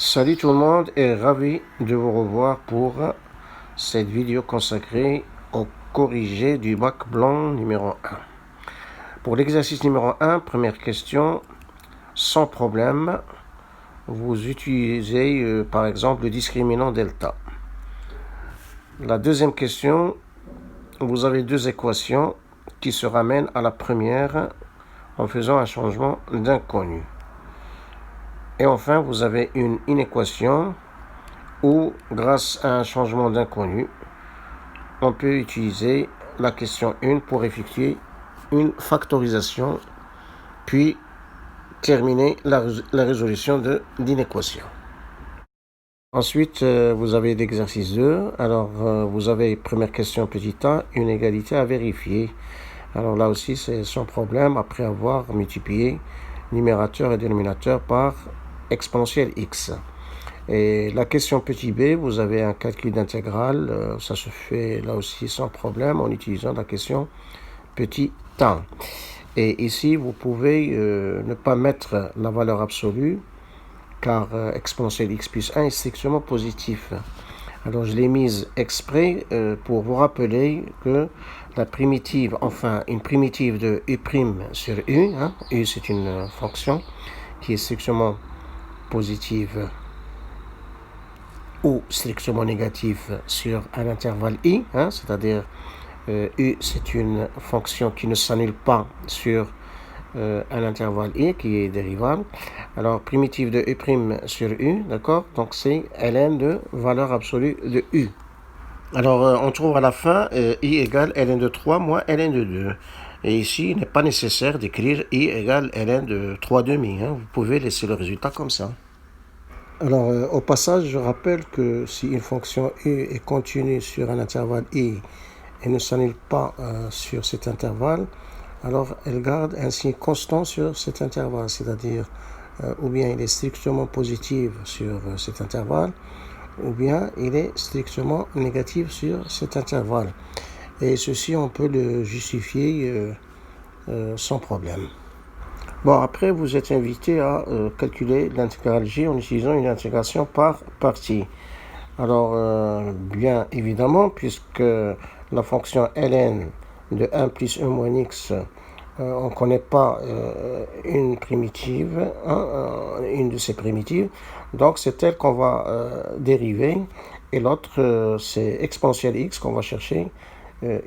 Salut tout le monde et ravi de vous revoir pour cette vidéo consacrée au corrigé du bac blanc numéro 1. Pour l'exercice numéro 1, première question, sans problème, vous utilisez par exemple le discriminant delta. La deuxième question, vous avez deux équations qui se ramènent à la première en faisant un changement d'inconnu. Et enfin, vous avez une inéquation où, grâce à un changement d'inconnu, on peut utiliser la question 1 pour effectuer une factorisation, puis terminer la résolution d'une équation. Ensuite, vous avez l'exercice 2. Alors, vous avez, première question, petit a, une égalité à vérifier. Alors là aussi, c'est sans problème, après avoir multiplié numérateur et dénominateur par exponentielle x. Et la question petit b, vous avez un calcul d'intégrale, ça se fait là aussi sans problème en utilisant la question petit a. Et ici, vous pouvez ne pas mettre la valeur absolue, car exponentielle x plus 1 est strictement positif. Alors je l'ai mise exprès pour vous rappeler que la primitive, enfin une primitive de u' sur u, u c'est une fonction qui est strictement positive ou strictement négatif sur un intervalle i, c'est-à-dire u c'est une fonction qui ne s'annule pas sur un intervalle i qui est dérivable. Alors primitive de u' sur u, d'accord, donc c'est ln de valeur absolue de u. Alors on trouve à la fin i égale ln de 3 moins ln de 2. Et ici, il n'est pas nécessaire d'écrire i égale ln de 3 demi. Vous pouvez laisser le résultat comme ça. Alors, au passage, je rappelle que si une fonction u est continue sur un intervalle i et ne s'annule pas sur cet intervalle, alors elle garde un signe constant sur cet intervalle, c'est-à-dire ou bien il est strictement positif sur cet intervalle, ou bien il est strictement négatif sur cet intervalle. Et ceci, on peut le justifier sans problème. Bon, après, vous êtes invité à calculer l'intégrale g en utilisant une intégration par partie. Alors, bien évidemment, puisque la fonction ln de 1 plus 1 moins x, on ne connaît pas une primitive, une de ces primitives, donc c'est elle qu'on va dériver, et l'autre, c'est exponentielle x qu'on va chercher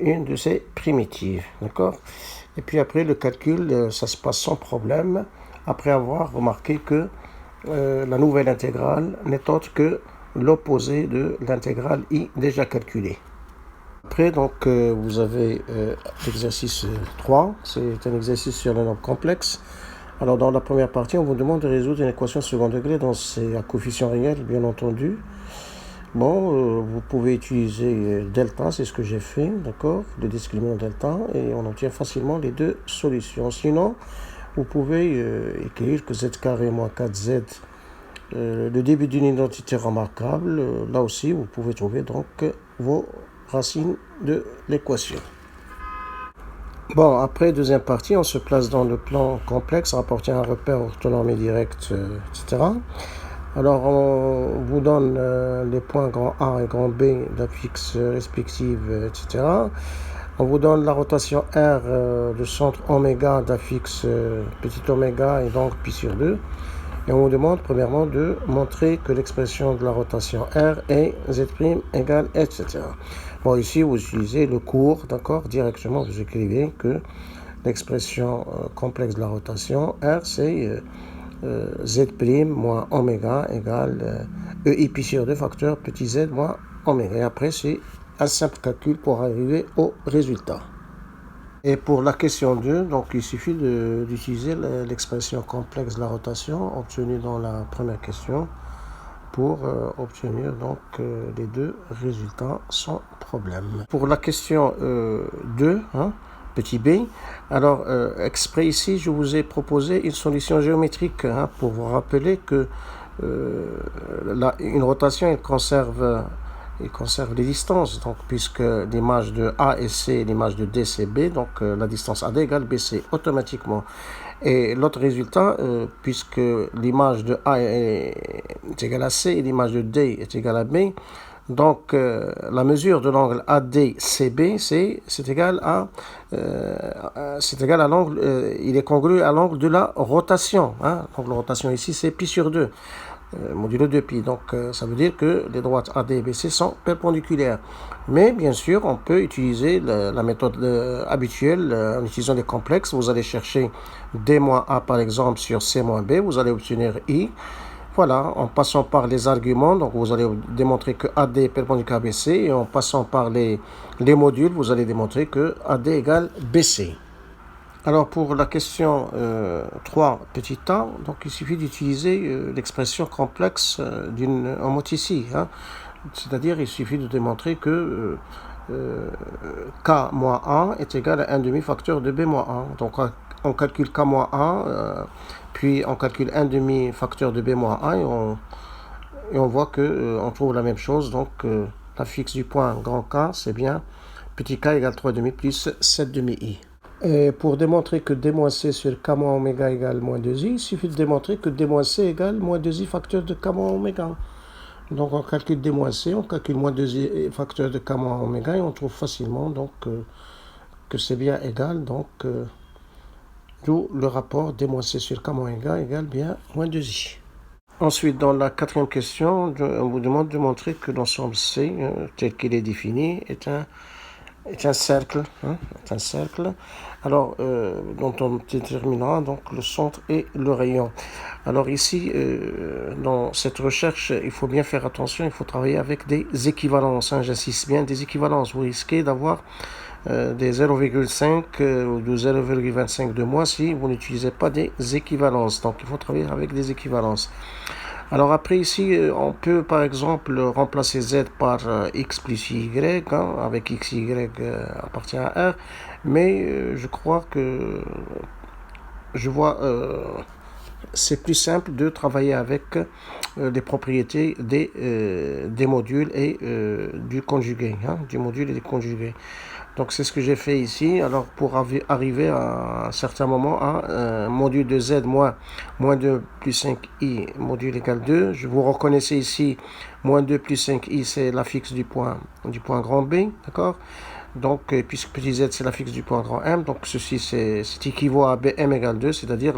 une de ces primitives, d'accord? Et puis après, le calcul, ça se passe sans problème, après avoir remarqué que la nouvelle intégrale n'est autre que l'opposé de l'intégrale i déjà calculée. Après, donc, vous avez l'exercice 3, c'est un exercice sur le nombre complexe. Alors, dans la première partie, on vous demande de résoudre une équation second degré dans ses coefficients réels, bien entendu. Bon, vous pouvez utiliser delta, c'est ce que j'ai fait, d'accord, le discriminant delta, et on obtient facilement les deux solutions. Sinon, vous pouvez écrire que z carré moins 4z, le début d'une identité remarquable. Là aussi, vous pouvez trouver donc vos racines de l'équation. Bon, après, deuxième partie, on se place dans le plan complexe, rapporter un repère orthonormé direct, etc. Alors, on vous donne les points grand A et grand B d'affixe respectives, etc. On vous donne la rotation R de centre oméga d'affixe petit oméga et donc pi sur 2. Et on vous demande premièrement de montrer que l'expression de la rotation R est Z' égale, etc. Bon, ici, vous utilisez le cours, d'accord, directement, vous écrivez que l'expression complexe de la rotation R, c'est Z' moins oméga égale EI pi sur 2 facteur petit z moins oméga. Et après, c'est un simple calcul pour arriver au résultat. Et pour la question 2, donc il suffit d'utiliser l'expression complexe de la rotation obtenue dans la première question pour obtenir donc les deux résultats sans problème. Pour la question 2, petit b, alors exprès ici, je vous ai proposé une solution géométrique pour vous rappeler que une rotation elle conserve il conserve les distances. Donc, puisque l'image de A est C, l'image de D c'est B, donc la distance AD égale BC automatiquement. Et l'autre résultat, puisque l'image de A est égale à C et l'image de D est égale à B, donc la mesure de l'angle ADCB c'est égal à l'angle, il est congru à l'angle de la rotation. Hein. Donc la rotation ici c'est pi sur 2. Modulo 2pi. Donc, ça veut dire que les droites AD et BC sont perpendiculaires. Mais, bien sûr, on peut utiliser la méthode habituelle en utilisant les complexes. Vous allez chercher D-A, par exemple, sur C-B. Vous allez obtenir I. Voilà, en passant par les arguments, donc vous allez démontrer que AD est perpendiculaire à BC. Et en passant par les modules, vous allez démontrer que AD égale BC. Alors pour la question 3 petit a, donc il suffit d'utiliser l'expression complexe d'une homothétie. Hein. C'est-à-dire il suffit de démontrer que k moins a est égal à 1 demi-facteur de b moins a. Donc on calcule k moins a, puis on calcule 1 demi-facteur de b moins a et on voit que on trouve la même chose. Donc la fixe du point grand K c'est bien petit k égale 3 demi plus 7 demi i. Et pour démontrer que d-c sur k moins oméga égale moins 2i, il suffit de démontrer que d-c égale moins 2i facteur de k moins oméga. Donc on calcule d-c, on calcule moins 2i facteur de k moins oméga et on trouve facilement donc, que c'est bien égal. Donc d'où le rapport d-c sur k moins oméga égale bien moins 2i. Ensuite, dans la quatrième question, on vous demande de montrer que l'ensemble C, tel qu'il est défini, est un cercle, hein, est un cercle, alors dont on déterminera donc le centre et le rayon. Alors ici, dans cette recherche, il faut bien faire attention, il faut travailler avec des équivalences, hein, j'insiste bien, des équivalences. Vous risquez d'avoir des 0,5 ou de 0,25 de moins si vous n'utilisez pas des équivalences. Donc il faut travailler avec des équivalences. Alors après ici, on peut par exemple remplacer z par x plus y, hein, avec x, y appartient à R, mais je crois que je vois c'est plus simple de travailler avec les propriétés des modules et du conjugué, hein, du module et du conjugué. Donc c'est ce que j'ai fait ici. Alors pour arriver à un certain moment à un module de z moins 2 plus 5i module égale 2, vous reconnaissez ici moins 2 plus 5i c'est la fixe du point grand B, d'accord? Donc puisque petit z c'est la fixe du point grand M, donc ceci c'est équivaut à bm égale 2, c'est-à-dire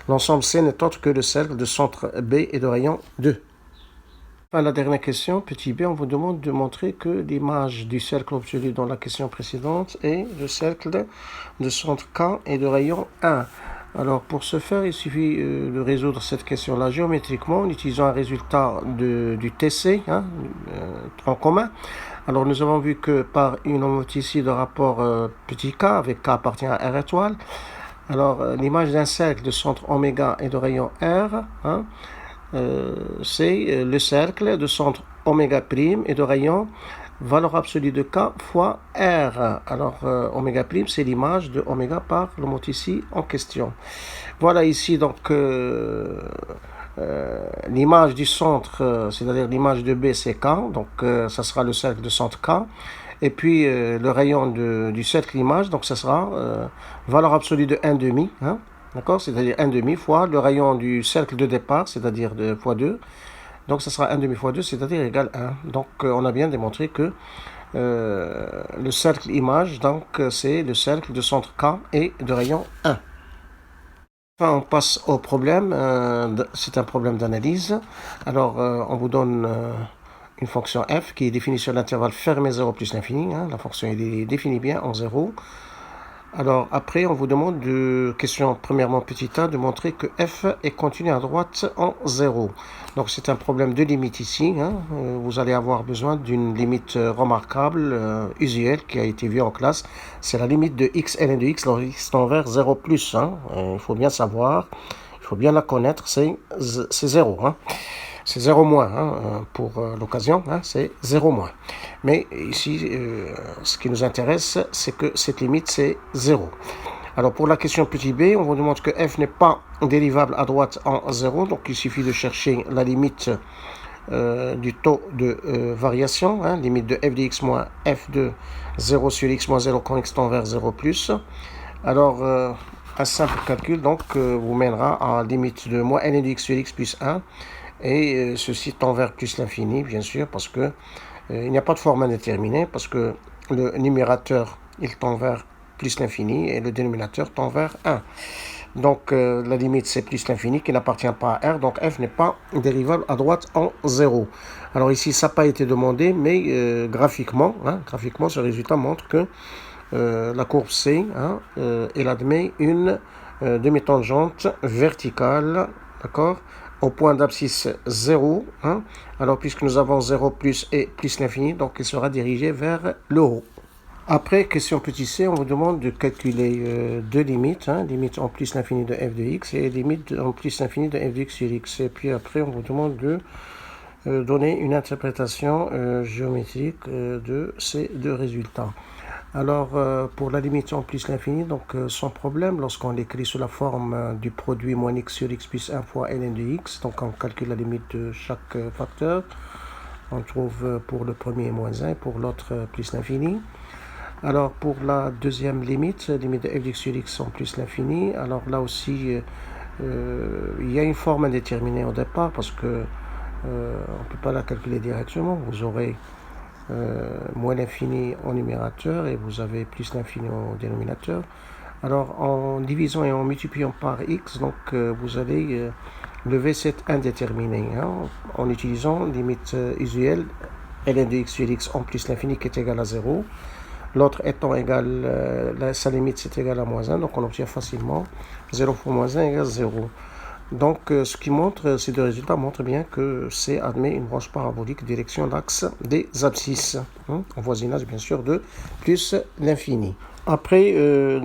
l'ensemble C n'est autre que le cercle de centre B et de rayon 2. À la dernière question, petit b, on vous demande de montrer que l'image du cercle obtenu dans la question précédente est le cercle de centre K et de rayon 1. Alors pour ce faire, il suffit de résoudre cette question-là géométriquement en utilisant un résultat du TC, hein, tronc commun. Alors nous avons vu que par une homothétie de rapport petit k, avec k appartient à R étoile, alors l'image d'un cercle de centre oméga et de rayon R, hein, c'est le cercle de centre oméga prime et de rayon valeur absolue de k fois r. Alors oméga prime c'est l'image de oméga par l'homothétie en question. Voilà ici donc l'image du centre, c'est-à-dire l'image de B c'est k, donc ça sera le cercle de centre k. Et puis le rayon du cercle image, donc ça sera valeur absolue de 1 demi, hein. D'accord, c'est-à-dire 1 demi fois le rayon du cercle de départ, c'est-à-dire fois 2. Donc, ça sera 1 demi fois 2, c'est-à-dire égal 1. Donc, on a bien démontré que le cercle image, donc, c'est le cercle de centre K et de rayon 1. Enfin, on passe au problème. C'est un problème d'analyse. Alors, on vous donne une fonction f qui est définie sur l'intervalle fermé 0 plus l'infini. Hein. La fonction est définie bien en 0. Alors après, on vous demande question premièrement petit a, de montrer que f est continu à droite en 0. Donc c'est un problème de limite ici. Hein. Vous allez avoir besoin d'une limite remarquable, usuelle, qui a été vue en classe. C'est la limite de x ln de x, lorsque x tend vers 0 plus. Hein. Il faut bien savoir, il faut bien la connaître, c'est 0. Hein. C'est 0 moins, hein, pour l'occasion, hein, c'est 0 moins. Mais ici, ce qui nous intéresse, c'est que cette limite, c'est 0. Alors pour la question petit b, on vous demande que f n'est pas dérivable à droite en 0, donc il suffit de chercher la limite du taux de variation, hein, limite de f de x moins f de 0 sur x moins 0 quand x tend vers 0 plus. Alors, un simple calcul donc vous mènera à limite de moins n de x sur x plus 1, et ceci tend vers plus l'infini, bien sûr, parce que il n'y a pas de forme indéterminée, parce que le numérateur, il tend vers plus l'infini, et le dénominateur tend vers 1. Donc, la limite, c'est plus l'infini qui n'appartient pas à R. Donc, f n'est pas dérivable à droite en 0. Alors ici, ça n'a pas été demandé, mais graphiquement, ce résultat montre que la courbe C, elle admet une demi-tangente verticale, d'accord, au point d'abscisse 0. Alors, puisque nous avons 0 plus et plus l'infini, donc il sera dirigé vers le haut. Après, question petit c, on vous demande de calculer deux limites, limite en plus l'infini de f de x et limite en plus l'infini de f de x sur x. Et puis après, on vous demande de donner une interprétation géométrique de ces deux résultats. Alors, pour la limite en plus l'infini, donc sans problème, lorsqu'on l'écrit sous la forme du produit moins x sur x plus 1 fois ln de x, donc on calcule la limite de chaque facteur. On trouve pour le premier moins 1 et pour l'autre plus l'infini. Alors, pour la deuxième limite de f de x sur x en plus l'infini, alors là aussi, il y a une forme indéterminée au départ parce que on ne peut pas la calculer directement. Vous aurez moins l'infini au numérateur et vous avez plus l'infini au dénominateur. Alors, en divisant et en multipliant par x, donc vous allez lever cette indéterminée en utilisant limite usuelle ln de x sur x en plus l'infini qui est égal à 0. L'autre étant égal, sa limite c'est égal à moins 1, donc on obtient facilement 0 fois moins 1 égale 0. Donc ce qui montre, ces deux résultats montrent bien que C admet une branche parabolique direction l'axe des abscisses, en voisinage bien sûr de plus l'infini. Après,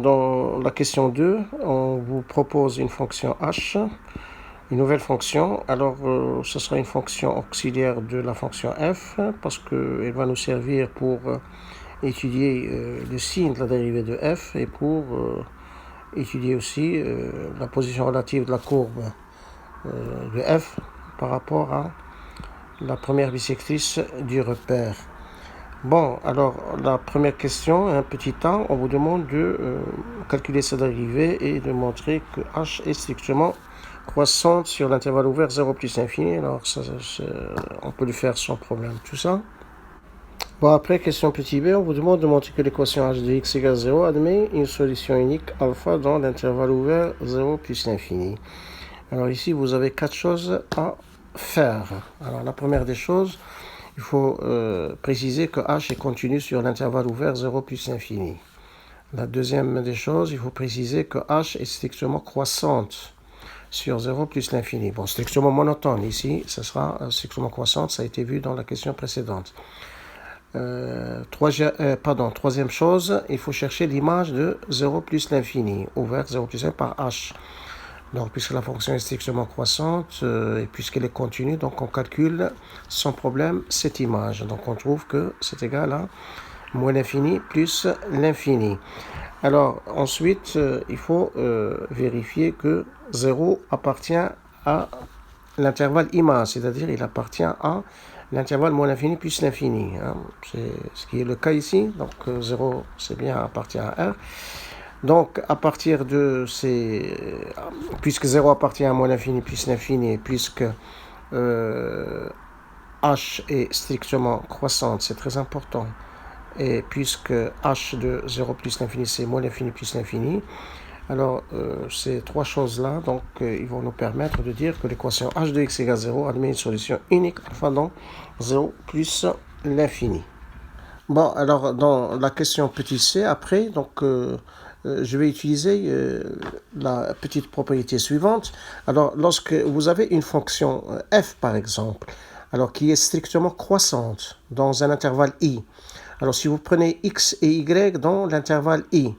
dans la question 2, on vous propose une fonction h, une nouvelle fonction. Alors ce sera une fonction auxiliaire de la fonction f, parce qu'elle va nous servir pour étudier le signe de la dérivée de f et pour étudier aussi la position relative de la courbe de f par rapport à la première bissectrice du repère. Bon, alors la première question, un petit a, on vous demande de calculer sa dérivée et de montrer que h est strictement croissante sur l'intervalle ouvert 0 plus infini. Alors on peut le faire sans problème, tout ça. Bon, après, question petit b, on vous demande de montrer que l'équation h de x égale 0 admet une solution unique alpha dans l'intervalle ouvert 0 plus l'infini. Alors ici, vous avez quatre choses à faire. Alors la première des choses, il faut préciser que h est continu sur l'intervalle ouvert 0 plus l'infini. La deuxième des choses, il faut préciser que h est strictement croissante sur 0 plus l'infini. Bon, strictement monotone, ici, ce sera strictement croissante, ça a été vu dans la question précédente. Troisième chose, il faut chercher l'image de 0 plus l'infini, ouverte 0 plus 1 par h. Donc, puisque la fonction est strictement croissante et puisqu'elle est continue, donc on calcule sans problème cette image. Donc, on trouve que c'est égal à moins l'infini plus l'infini. Alors, ensuite, il faut vérifier que 0 appartient à l'intervalle image, c'est-à-dire il appartient à l'intervalle moins l'infini plus l'infini. C'est ce qui est le cas ici. Donc 0, c'est bien appartient à R. Donc à partir de ces... Puisque 0 appartient à moins l'infini plus l'infini, puisque H est strictement croissante, c'est très important. Et puisque H de 0 plus l'infini, c'est moins l'infini plus l'infini, alors, ces trois choses-là, donc, ils vont nous permettre de dire que l'équation h de x égale 0 admet une solution unique alpha dans 0 plus l'infini. Bon, alors, dans la question petit c, après, donc, je vais utiliser la petite propriété suivante. Alors, lorsque vous avez une fonction f, par exemple, alors qui est strictement croissante dans un intervalle i, alors si vous prenez x et y dans l'intervalle i,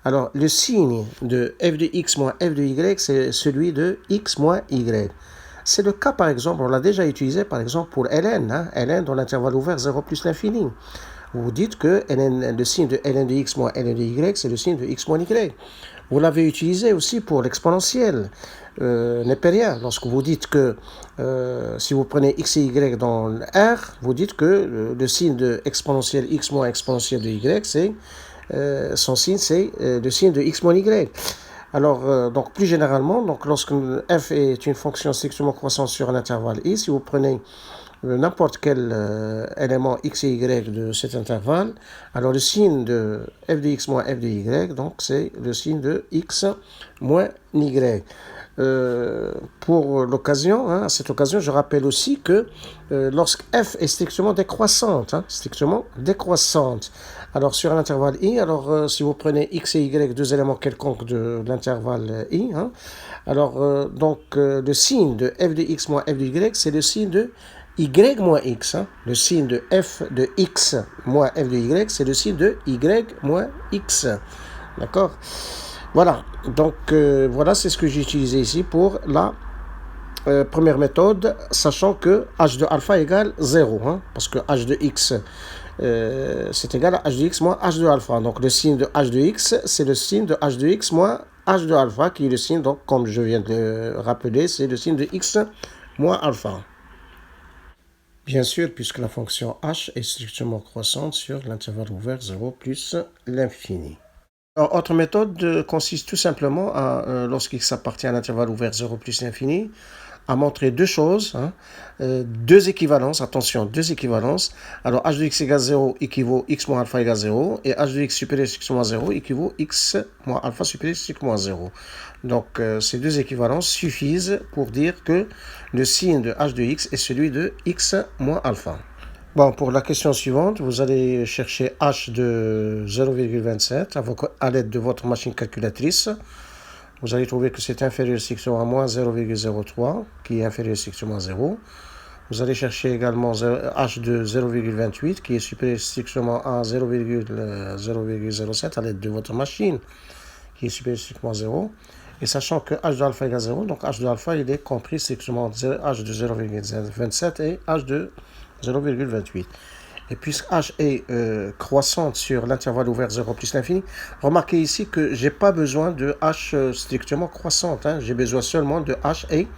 alors, le signe de f de x moins f de y, c'est celui de x moins y. C'est le cas, par exemple, on l'a déjà utilisé, par exemple, pour ln, ln dans l'intervalle ouvert 0 plus l'infini. Vous dites que ln, le signe de ln de x moins ln de y, c'est le signe de x moins y. Vous l'avez utilisé aussi pour l'exponentielle népérien. Lorsque vous dites que si vous prenez x et y dans R, vous dites que le signe de exponentielle x moins exponentielle de y, c'est son signe, c'est le signe de x moins y. Alors, donc plus généralement, donc lorsque f est une fonction strictement croissante sur un intervalle i, si vous prenez n'importe quel élément x et y de cet intervalle, alors le signe de f de x moins f de y, donc c'est le signe de x moins y. Pour l'occasion, à cette occasion, je rappelle aussi que lorsque f est strictement décroissante, alors sur un intervalle i, alors si vous prenez x et y, deux éléments quelconques de l'intervalle i, alors donc le signe de f de x moins f de y, c'est le signe de y moins x. Le signe de f de x moins f de y, c'est le signe de y moins x. D'accord? Voilà, donc voilà, c'est ce que j'ai utilisé ici pour la première méthode, sachant que h de alpha égale 0, parce que h de x, c'est égal à h de x moins h de alpha. Donc le signe de h de x, c'est le signe de h de x moins h de alpha, qui est le signe, donc comme je viens de le rappeler, c'est le signe de x moins alpha. Bien sûr, puisque la fonction h est strictement croissante sur l'intervalle ouvert 0 plus l'infini. Autre méthode consiste tout simplement à, lorsqu'il appartient à l'intervalle ouvert 0 plus l'infini, à montrer deux choses, deux équivalences, attention, deux équivalences. Alors h de x égale 0 équivaut x moins alpha égale 0, et h de x supérieur à x moins 0 équivaut x moins alpha supérieur à x moins 0. Donc ces deux équivalences suffisent pour dire que le signe de h de x est celui de x moins alpha. Bon, pour la question suivante, vous allez chercher h de 0,27 à l'aide de votre machine calculatrice. Vous allez trouver que c'est inférieur strictement à moins 0,03, qui est inférieur strictement à 0. Vous allez chercher également h de 0,28, qui est supérieur strictement à 0,07 à l'aide de votre machine, qui est supérieur strictement à 0. Et sachant que h de alpha égale 0, donc h de alpha, il est compris strictement entre h de 0,27 et h de 0,28. Et puisque h est croissante sur l'intervalle ouvert 0 plus l'infini, remarquez ici que je n'ai pas besoin de h strictement croissante. J'ai besoin seulement de h est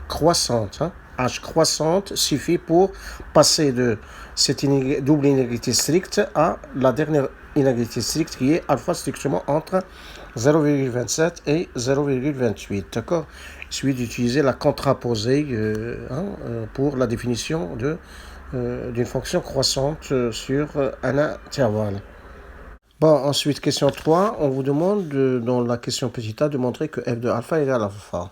croissante. H croissante suffit pour passer de cette double inégalité stricte à la dernière inégalité stricte qui est alpha strictement entre 0,27 et 0,28. D'accord? Il suffit d'utiliser la contraposée pour la définition d'une fonction croissante sur un intervalle. Bon, ensuite, question 3, on vous demande, dans la question petit a, de montrer que f de alpha égale alpha.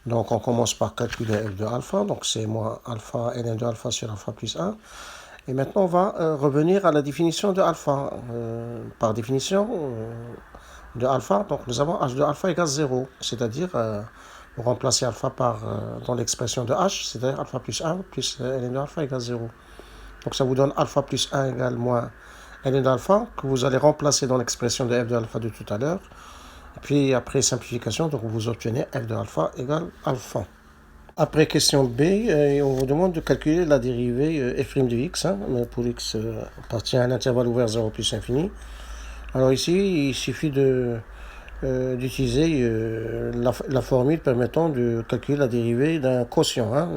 Donc, on commence par calculer f de alpha, donc c'est moins alpha, ln de alpha sur alpha plus 1. Et maintenant, on va revenir à la définition de alpha. Par définition de alpha, donc nous avons h de alpha égale 0, c'est-à-dire vous remplacez alpha dans l'expression de h, c'est-à-dire alpha plus 1 plus ln de alpha égale 0. Donc ça vous donne alpha plus 1 égale moins ln d'alpha, que vous allez remplacer dans l'expression de f de alpha de tout à l'heure. Et puis après simplification, donc vous obtenez f de alpha égale alpha. Après question B, on vous demande de calculer la dérivée f' de x, pour x appartient à un intervalle ouvert 0 plus infini. Alors ici, il suffit d'utiliser la formule permettant de calculer la dérivée d'un quotient,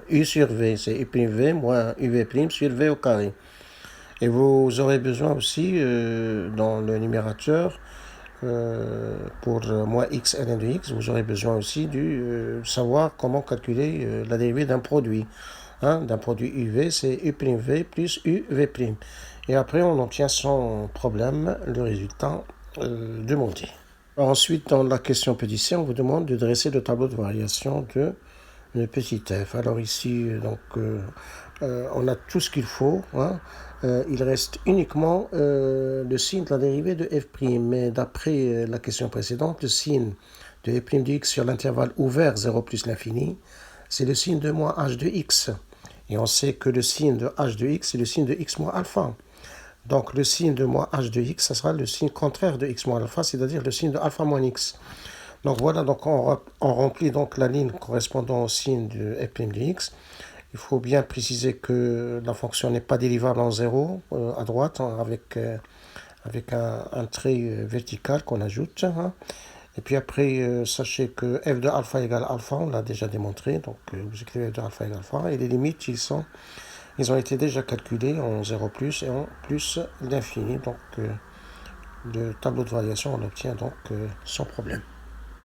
u sur v, c'est u'v moins uv' sur v au carré. Et vous aurez besoin aussi, dans le numérateur, pour moins x ln de x, vous aurez besoin aussi de savoir comment calculer la dérivée d'un produit. D'un produit uv, c'est u'v plus uv'. Et après, on obtient sans problème le résultat demandé. Ensuite, dans la question petit c, on vous demande de dresser le tableau de variation de petit f. Alors ici, donc, on a tout ce qu'il faut. Il reste uniquement le signe de la dérivée de f'. Mais d'après la question précédente, le signe de f' de x sur l'intervalle ouvert 0 plus l'infini, c'est le signe de moins h de x. Et on sait que le signe de h de x, c'est le signe de x moins alpha. Donc le signe de moins h de x, ça sera le signe contraire de x moins alpha, c'est-à-dire le signe de alpha moins x. Donc voilà, donc on remplit donc la ligne correspondant au signe de f' de x. Il faut bien préciser que la fonction n'est pas dérivable en 0 à droite, avec un trait vertical qu'on ajoute. Et puis après, sachez que f de alpha égale alpha, on l'a déjà démontré. Donc vous écrivez f de alpha égale alpha. Et les limites, ils ont été déjà calculés en 0 plus et en plus l'infini. Donc le tableau de variation, on l'obtient donc sans problème.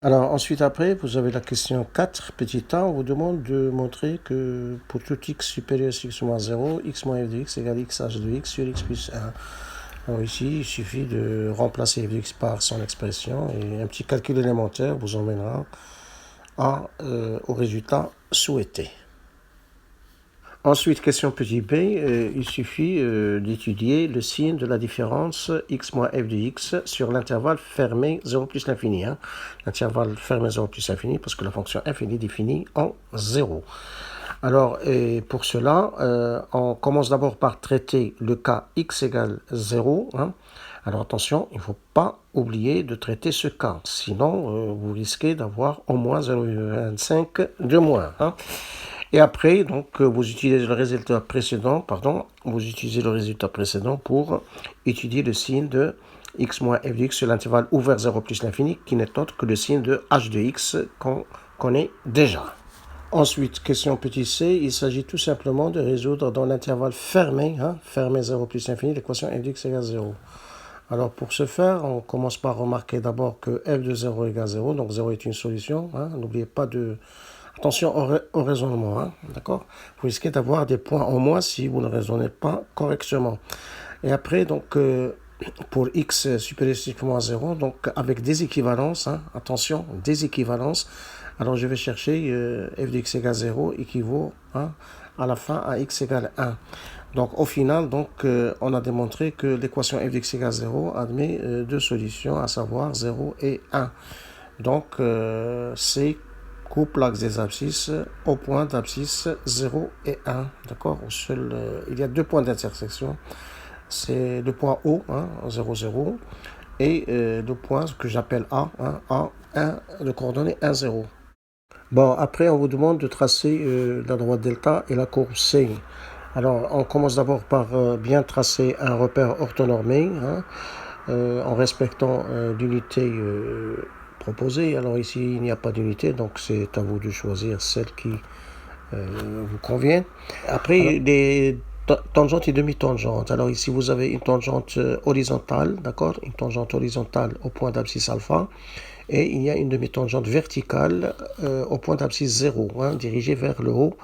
Alors ensuite après, vous avez la question 4, petit a, on vous demande de montrer que pour tout x supérieur à x moins 0, x moins f de x égale x h de x sur x plus 1. Alors ici, il suffit de remplacer f de x par son expression et un petit calcul élémentaire vous emmènera au résultat souhaité. Ensuite, question petit b, il suffit d'étudier le signe de la différence x moins f de x sur l'intervalle fermé 0 plus l'infini. Hein. L'intervalle fermé 0 plus l'infini parce que la fonction f est définie en 0. Alors, et pour cela, on commence d'abord par traiter le cas x égale 0. Hein. Alors attention, il ne faut pas oublier de traiter ce cas, sinon vous risquez d'avoir au moins 0,25 de moins. Hein. Et après, donc, vous utilisez le résultat précédent, pour étudier le signe de x moins f de x sur l'intervalle ouvert 0 plus l'infini, qui n'est autre que le signe de h de x qu'on connaît déjà. Ensuite, question petit c, il s'agit tout simplement de résoudre dans l'intervalle fermé, fermé 0 plus l'infini, l'équation f de x égale 0. Alors pour ce faire, on commence par remarquer d'abord que f de 0 égale 0, donc 0 est une solution, n'oubliez pas de... Attention au raisonnement, d'accord? Vous risquez d'avoir des points en moins si vous ne raisonnez pas correctement. Et après, donc, pour x supérieur à x moins 0, donc avec des équivalences, attention, des équivalences, alors je vais chercher f de x égale 0 équivaut à la fin à x égale 1. Donc au final, donc, on a démontré que l'équation f de x égale 0 admet deux solutions, à savoir 0 et 1. Donc c'est coupe l'axe des abscisses au point d'abscisse 0 et 1. D'accord? Il y a deux points d'intersection. C'est le point O, 0, 0, et le point que j'appelle A, A1, de coordonnées 1, 0. Bon, après, on vous demande de tracer la droite delta et la courbe C. Alors, on commence d'abord par bien tracer un repère orthonormé, en respectant l'unité proposée. Alors ici, il n'y a pas d'unité, donc c'est à vous de choisir celle qui vous convient. Après, les tangentes et demi-tangentes. Alors ici, vous avez une tangente horizontale, d'accord? Une tangente horizontale au point d'abscisse alpha. Et il y a une demi-tangente verticale au point d'abscisse 0, dirigée vers le haut,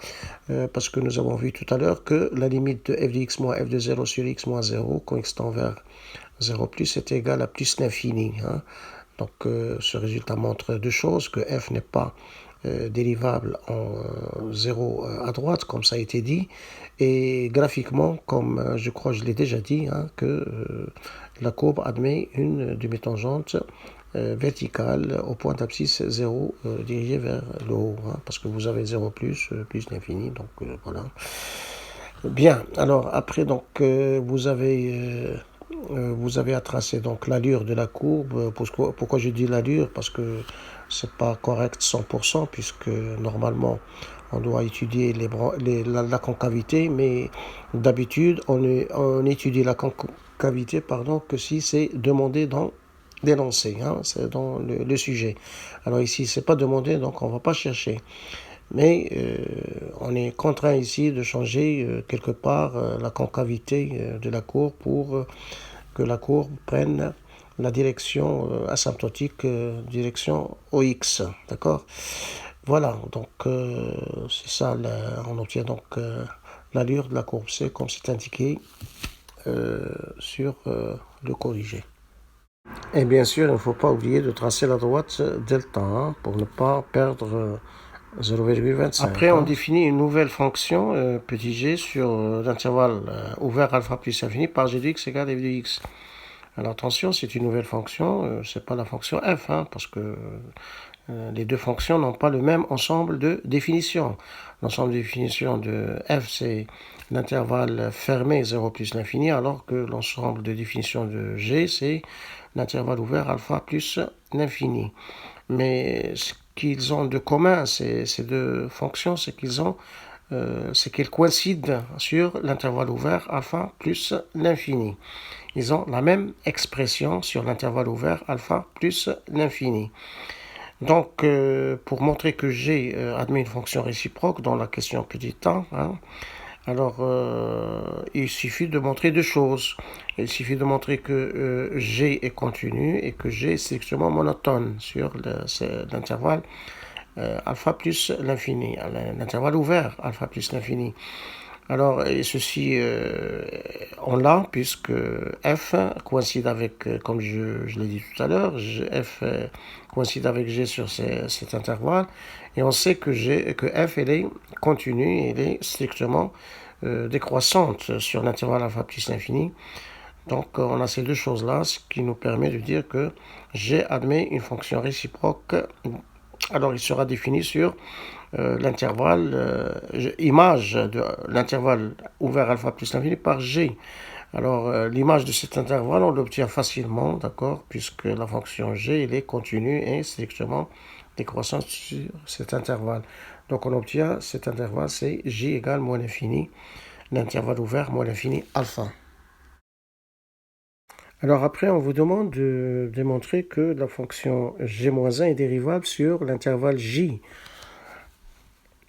parce que nous avons vu tout à l'heure que la limite de f de x moins f de 0 sur x moins 0, quand x tend vers 0 plus, est égale à plus l'infini. Donc ce résultat montre deux choses, que f n'est pas dérivable en 0 à droite, comme ça a été dit, et graphiquement, comme je crois que je l'ai déjà dit, que la courbe admet une demi-tangente verticale au point d'abscisse 0 dirigé vers le haut, parce que vous avez 0 plus l'infini, donc voilà. Bien, alors après, donc vous avez à tracer donc l'allure de la courbe. Pourquoi je dis l'allure? Parce que c'est pas correct 100%, puisque normalement on doit étudier la concavité, mais d'habitude on étudie la concavité que si c'est demandé dans l'énoncé, c'est dans le sujet. Alors ici c'est pas demandé, donc on va pas chercher. Mais on est contraint ici de changer quelque part la concavité de la courbe pour que la courbe prenne la direction asymptotique, direction OX, d'accord? Voilà, donc c'est ça, on obtient donc l'allure de la courbe C comme c'est indiqué sur le corrigé. Et bien sûr, il ne faut pas oublier de tracer la droite delta pour ne pas perdre 0,25. Après, on définit une nouvelle fonction, petit g, sur l'intervalle ouvert alpha plus infini par g de x égale f de x. Alors attention, c'est une nouvelle fonction, c'est pas la fonction f, parce que les deux fonctions n'ont pas le même ensemble de définitions. L'ensemble de définitions de f, c'est l'intervalle fermé 0 plus l'infini, alors que l'ensemble de définitions de g, c'est l'intervalle ouvert alpha plus l'infini. Mais ce qu'ils ont de commun, ces deux fonctions, c'est qu'ils ont c'est qu'ils coïncident sur l'intervalle ouvert alpha plus l'infini. Ils ont la même expression sur l'intervalle ouvert alpha plus l'infini. Donc, pour montrer que G admet une fonction réciproque dans la question petit a, hein, alors il suffit de montrer deux choses. Il suffit de montrer que G est continu et que G est strictement monotone sur l'intervalle alpha plus l'infini, l'intervalle ouvert alpha plus l'infini. Alors, et ceci, on l'a, puisque f coïncide avec, comme je l'ai dit tout à l'heure, f coïncide avec g sur cet intervalle, et on sait que f, elle est continue, elle est strictement décroissante sur l'intervalle alpha plus l'infini. Donc, on a ces deux choses-là, ce qui nous permet de dire que g admet une fonction réciproque. Alors, il sera défini sur l'intervalle, image de l'intervalle ouvert alpha plus l'infini par g. Alors, l'image de cet intervalle, on l'obtient facilement, d'accord, puisque la fonction g, elle est continue et strictement décroissante sur cet intervalle. Donc, on obtient cet intervalle, c'est j égale moins l'infini, l'intervalle ouvert moins l'infini alpha. Alors après, on vous demande de démontrer que la fonction g-1 est dérivable sur l'intervalle j.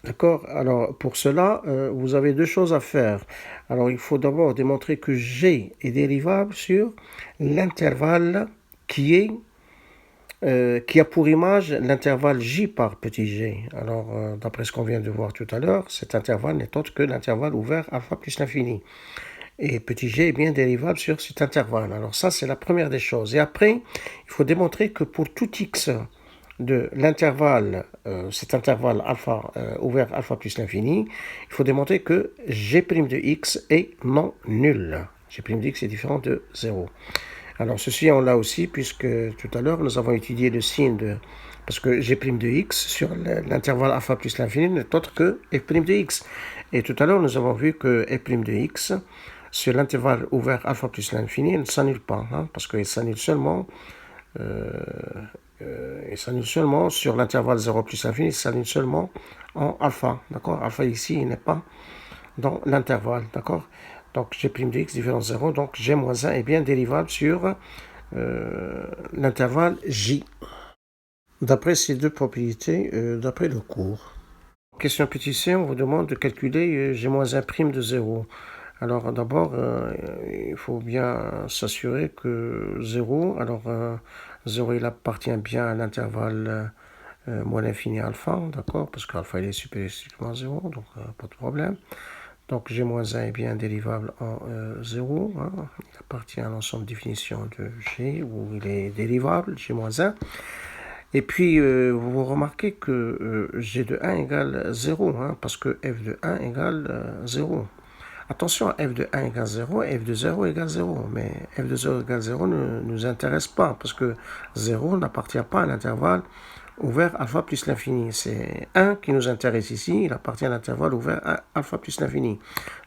D'accord. Alors, pour cela, vous avez deux choses à faire. Alors, il faut d'abord démontrer que G est dérivable sur l'intervalle qui a pour image l'intervalle J par petit g. Alors, d'après ce qu'on vient de voir tout à l'heure, cet intervalle n'est autre que l'intervalle ouvert alpha plus l'infini. Et petit g est bien dérivable sur cet intervalle. Alors ça, c'est la première des choses. Et après, il faut démontrer que pour tout x de l'intervalle, cet intervalle alpha ouvert alpha plus l'infini, il faut démontrer que g' de x est non nul. G' de x est différent de 0. Alors ceci, on l'a aussi, puisque tout à l'heure, nous avons étudié le signe de... Parce que g' de x sur l'intervalle alpha plus l'infini n'est autre que f' de x. Et tout à l'heure, nous avons vu que f' de x sur l'intervalle ouvert alpha plus l'infini ne s'annule pas, hein, parce qu'il s'annule seulement... il s'annule seulement sur l'intervalle 0 plus l'infini, il s'annule seulement en alpha, d'accord. Alpha ici, il n'est pas dans l'intervalle, d'accord. Donc, g' de x différent de 0, donc g-1 est bien dérivable sur l'intervalle j. D'après ces deux propriétés, d'après le cours. Question petit c, on vous demande de calculer g-1' de 0. Alors d'abord, il faut bien s'assurer que 0, alors 0 il appartient bien à l'intervalle moins l'infini alpha, d'accord, parce qu'alpha il est supérieur strictement à 0, donc pas de problème. Donc g-1 est bien dérivable en 0, hein. Il appartient à l'ensemble de définition de g, où il est dérivable, g-1. Et puis, vous remarquez que g de 1 égale 0, hein, parce que f de 1 égale 0. Attention, f de 1 égale 0, f de 0 égale 0, mais f de 0 égale 0 ne nous intéresse pas, parce que 0 n'appartient pas à l'intervalle ouvert alpha plus l'infini. C'est 1 qui nous intéresse ici, il appartient à l'intervalle ouvert à alpha plus l'infini.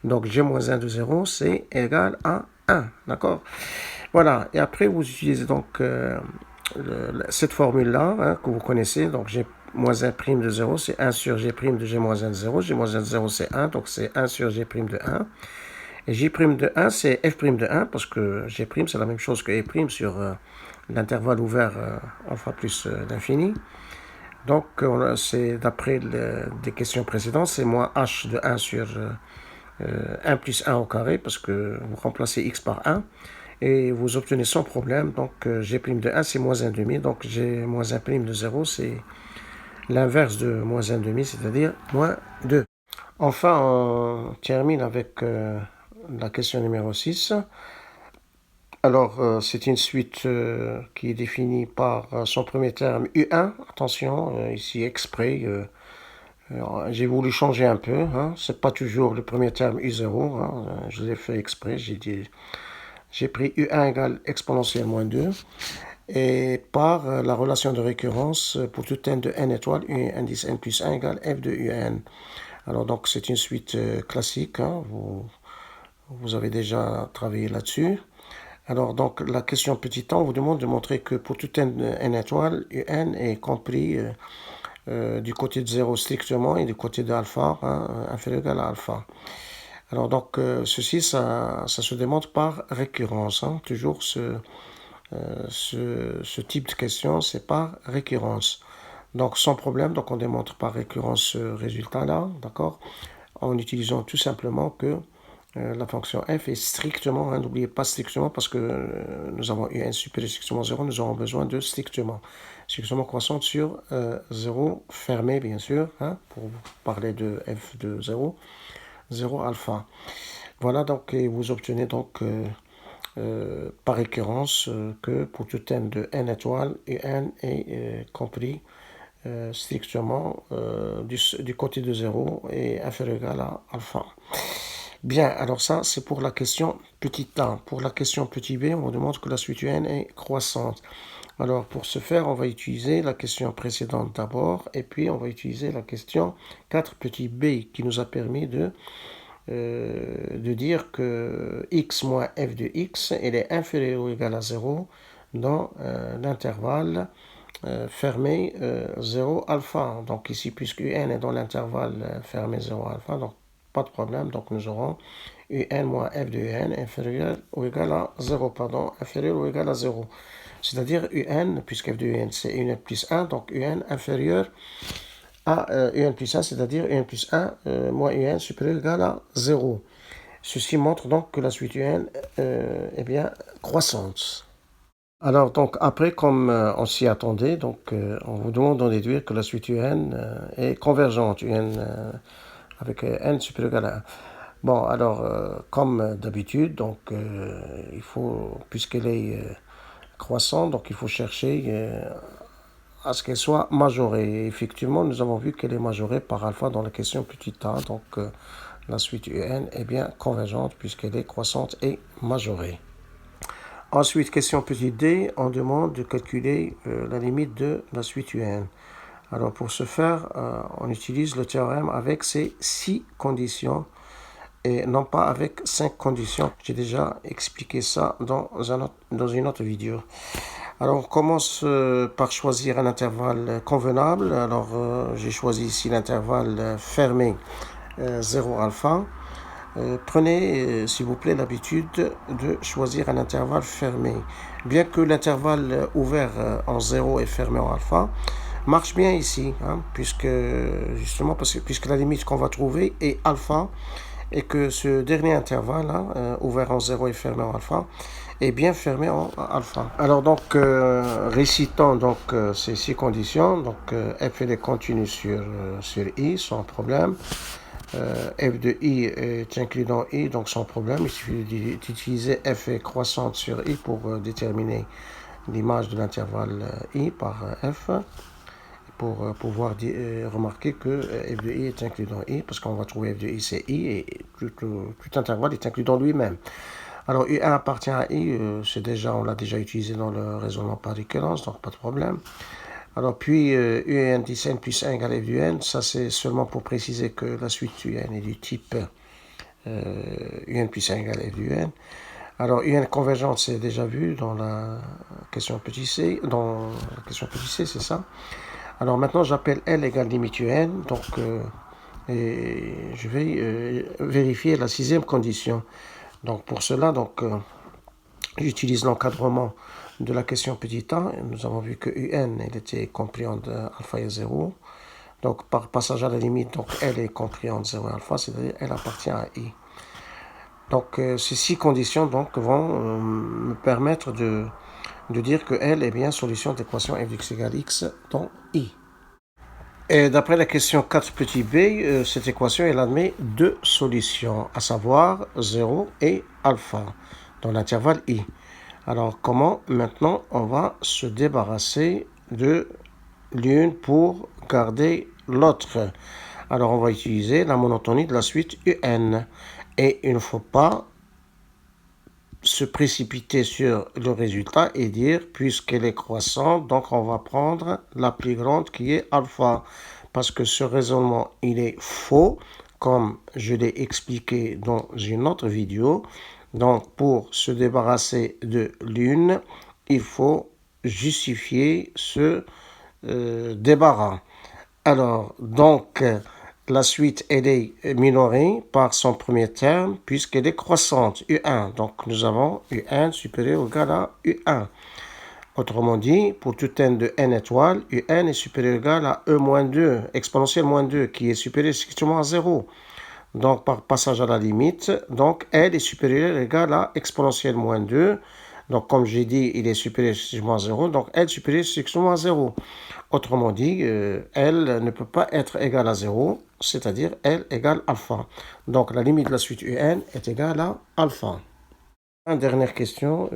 Donc g-1 de 0, c'est égal à 1, d'accord. Voilà, et après vous utilisez donc cette formule-là, hein, que vous connaissez, donc g-1' de 0, c'est 1 sur g' de g-1 de 0. G-1 de 0, c'est 1, donc c'est 1 sur g' de 1. Et j' de 1, c'est f' de 1, parce que g', c'est la même chose que e' sur l'intervalle ouvert alpha plus l'infini. Donc, c'est d'après des questions précédentes, c'est moins h de 1 sur 1 plus 1 au carré, parce que vous remplacez x par 1. Et vous obtenez sans problème, donc g' de 1 c'est moins 1,5, donc g-1' de 0 c'est l'inverse de moins 1,5, c'est-à-dire moins 2. Enfin, on termine avec la question numéro 6. Alors, c'est une suite qui est définie par son premier terme U1. Attention, ici exprès, j'ai voulu changer un peu. Hein, c'est pas toujours le premier terme U0. Hein, je l'ai fait exprès, j'ai pris U1 égale exponentielle moins 2 et par la relation de récurrence pour tout n de n étoiles, U indice n plus 1 égale f de Un. Alors donc c'est une suite classique, hein, vous avez déjà travaillé là-dessus. Alors donc la question petit temps vous demande de montrer que pour tout n étoiles, Un est compris du côté de 0 strictement et du côté de alpha, hein, inférieur ou égal à alpha. Alors donc, ceci, ça se démontre par récurrence. Hein. Toujours ce type de question, c'est par récurrence. Donc sans problème, donc on démontre par récurrence ce résultat-là, d'accord, en utilisant tout simplement que la fonction f est strictement, hein, n'oubliez pas strictement parce que nous avons un supérieur strictement 0, nous aurons besoin de strictement croissante sur 0 fermé bien sûr, hein, pour parler de f de 0, 0 alpha. Voilà donc, et vous obtenez donc par récurrence que pour tout n de n étoiles, un est compris strictement du côté de 0 et inférieur ou égal à alpha. Bien, alors ça, c'est pour la question petit a. Pour la question petit b, on demande que la suite UN est croissante. Alors, pour ce faire, on va utiliser la question précédente d'abord, et puis on va utiliser la question 4 petit b, qui nous a permis de dire que x moins f de x, elle est inférieure ou égale à 0 dans l'intervalle fermé 0 alpha. Donc ici, puisque un est dans l'intervalle fermé 0 alpha, donc pas de problème. Donc nous aurons un moins f de un inférieur ou égal à 0, pardon, inférieur ou égal à 0. C'est-à-dire un, puisque f de un c'est un plus 1, donc un inférieur à un plus 1, c'est-à-dire un plus 1 moins un supérieur ou égal à 0. Ceci montre donc que la suite un est bien croissante. Alors, donc, après, comme on s'y attendait, donc, on vous demande d'en déduire que la suite UN est convergente, UN avec n supérieur à 1. Bon, alors, comme d'habitude, donc, il faut, puisqu'elle est croissante, donc il faut chercher à ce qu'elle soit majorée. Et effectivement, nous avons vu qu'elle est majorée par alpha dans la question petit a, donc la suite UN est bien convergente puisqu'elle est croissante et majorée. Ensuite, question petit d, on demande de calculer la limite de la suite UN. Alors pour ce faire, on utilise le théorème avec ces 6 conditions et non pas avec 5 conditions. J'ai déjà expliqué ça dans une autre vidéo. Alors on commence par choisir un intervalle convenable. Alors j'ai choisi ici l'intervalle fermé 0 alpha. Prenez, s'il vous plaît, l'habitude de choisir un intervalle fermé. Bien que l'intervalle ouvert en 0 et fermé en alpha marche bien ici, hein, puisque la limite qu'on va trouver est alpha, et que ce dernier intervalle, hein, ouvert en 0 et fermé en alpha, est bien fermé en alpha. Alors donc, récitant donc, ces 6 conditions, donc f est continue sur i sans problème. F de i est inclus dans i, donc sans problème. Il suffit d'utiliser f est croissante sur i pour déterminer l'image de l'intervalle i par f, pour pouvoir remarquer que f de i est inclus dans i, parce qu'on va trouver f de i c'est i, et tout intervalle est inclus dans lui-même. Alors U1 appartient à i, on l'a déjà utilisé dans le raisonnement par récurrence, donc pas de problème. Alors puis UN 10 n plus 1 égale f de n, ça c'est seulement pour préciser que la suite UN est du type UN plus 1 égale f de n. Alors UN convergente, c'est déjà vu dans la question petit c, c'est ça. Alors maintenant j'appelle L égale limite UN, donc et je vais vérifier la 6e condition. Donc pour cela, donc j'utilise l'encadrement de la question petit a. Nous avons vu que UN elle était compris entre alpha et 0. Donc par passage à la limite, donc elle est compris entre 0 et alpha, c'est-à-dire elle appartient à i. Donc ces 6 conditions donc, vont me permettre de dire que L est bien solution de l'équation f de x égale x dans i. Et d'après la question 4 petit b, cette équation elle admet 2 solutions, à savoir 0 et alpha dans l'intervalle i. Alors comment maintenant on va se débarrasser de l'une pour garder l'autre? Alors on va utiliser la monotonie de la suite UN. Et il ne faut pas se précipiter sur le résultat et dire, puisqu'elle est croissante, donc on va prendre la plus grande qui est alpha. Parce que ce raisonnement, il est faux, comme je l'ai expliqué dans une autre vidéo. Donc pour se débarrasser de l'une, il faut justifier ce débarras. Alors, donc, la suite, elle est minorée par son premier terme, puisqu'elle est croissante, U1. Donc, nous avons U1 supérieur ou égal à U1. Autrement dit, pour tout n de n étoiles, Un est supérieur ou égal à E-2, exponentielle moins 2, qui est supérieur strictement à 0. Donc, par passage à la limite, donc L est supérieur ou égal à exponentielle moins 2. Donc, comme j'ai dit, il est supérieur strictement à 0. Donc, L supérieur strictement à 0. Autrement dit, L ne peut pas être égal à 0, c'est-à-dire L égale alpha. Donc, la limite de la suite Un est égale à alpha. Une dernière question.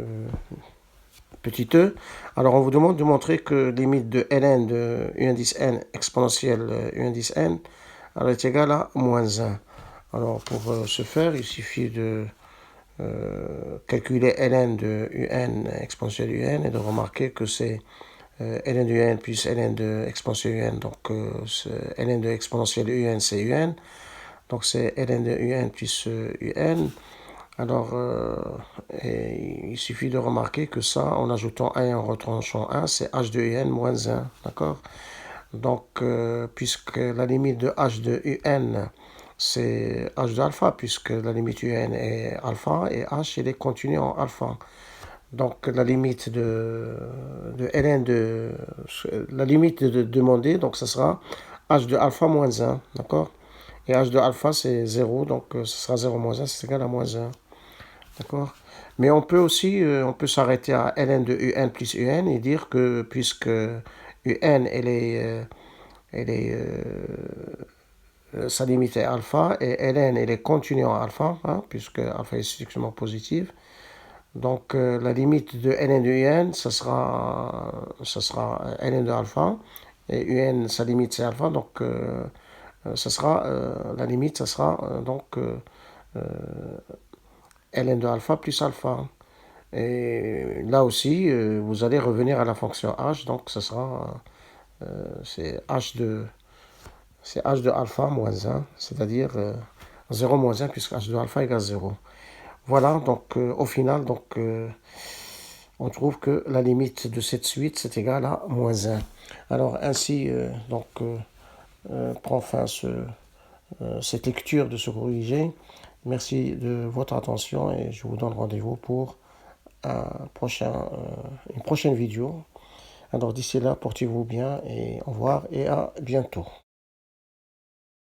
Petit e. Alors, on vous demande de montrer que limite de ln de u indice n exponentielle u indice n alors, est égale à moins 1. Alors, pour ce faire, il suffit de calculer ln de un exponentielle un et de remarquer que c'est ln de un plus ln de exponentielle un. Donc, ln de exponentielle un, c'est un. Donc, c'est ln de un plus un. Alors, il suffit de remarquer que ça, en ajoutant 1 et en retranchant 1, c'est h de un moins 1, d'accord? Donc, puisque la limite de h de un, c'est h de alpha, puisque la limite un est alpha, et h, il est continu en alpha. Donc, la limite de ln la limite de demander, donc ça sera h de alpha moins 1, d'accord? Et h de alpha, c'est 0, donc ce sera 0 moins 1, c'est égal à moins 1. D'accord? Mais on peut aussi, on peut s'arrêter à ln de un plus un et dire que puisque un, sa limite est alpha et ln, elle est continue en alpha, hein, puisque alpha est strictement positive. Donc, la limite de ln de un, ça sera ln de alpha. Et un, sa limite, c'est alpha. Donc, ça sera, la limite, ça sera donc ln de alpha plus alpha. Et là aussi, vous allez revenir à la fonction h, donc ce sera c'est h de alpha moins 1, c'est-à-dire 0 moins 1 puisque h de alpha égale 0. Voilà, donc au final, donc, on trouve que la limite de cette suite, c'est égal à moins 1. Alors ainsi, donc, prend fin cette lecture de ce corrigé. Merci de votre attention et je vous donne rendez-vous pour une prochaine vidéo. Alors d'ici là, portez-vous bien et au revoir et à bientôt.